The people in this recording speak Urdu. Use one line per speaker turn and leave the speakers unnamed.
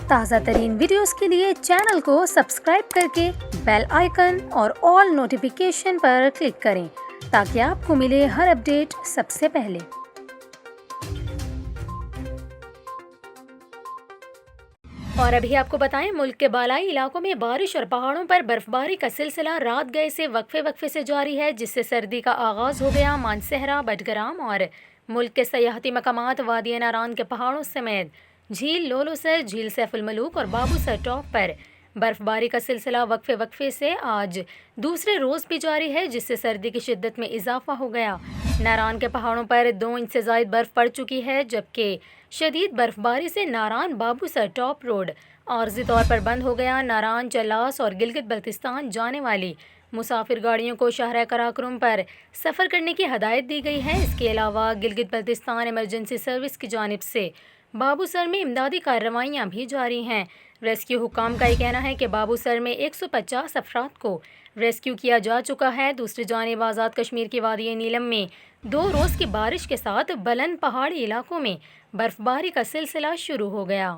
تازہ ترین ویڈیوز کے لیے چینل کو سبسکرائب کر کے بیل آئیکن اور آل نوٹیفیکیشن پر کلک کریں تاکہ آپ کو ملے ہر اپڈیٹ سب سے پہلے۔ اور ابھی آپ کو بتائیں، ملک کے بالائی علاقوں میں بارش اور پہاڑوں پر برف باری کا سلسلہ رات گئے سے وقفے سے جاری ہے، جس سے سردی کا آغاز ہو گیا۔ مانسہرہ، بٹگرام اور ملک کے سیاحتی مقامات وادی ناران کے پہاڑوں سمیت جھیل لولو سر، جھیل سیف الملوک اور بابو سر ٹاپ پر برف باری کا سلسلہ وقفے سے آج دوسرے روز بھی جاری ہے، جس سے سردی کی شدت میں اضافہ ہو گیا۔ ناران کے پہاڑوں پر 2 انچ سے زائد برف پڑ چکی ہے، جبکہ شدید برف باری سے ناران بابو سر ٹاپ روڈ عارضی طور پر بند ہو گیا۔ ناران، چلاس اور گلگت بلتستان جانے والی مسافر گاڑیوں کو شاہراہ قراقرم پر سفر کرنے کی ہدایت دی گئی ہے۔ اس کے علاوہ گلگت بلتستان ایمرجنسی سروس کی جانب سے بابو سر میں امدادی کارروائیاں بھی جاری ہیں۔ ریسکیو حکام کا یہ کہنا ہے کہ بابو سر میں 150 افراد کو ریسکیو کیا جا چکا ہے۔ دوسری جانب آزاد کشمیر کی وادی نیلم میں 2 روز کی بارش کے ساتھ بلند پہاڑی علاقوں میں برف باری کا سلسلہ شروع ہو گیا۔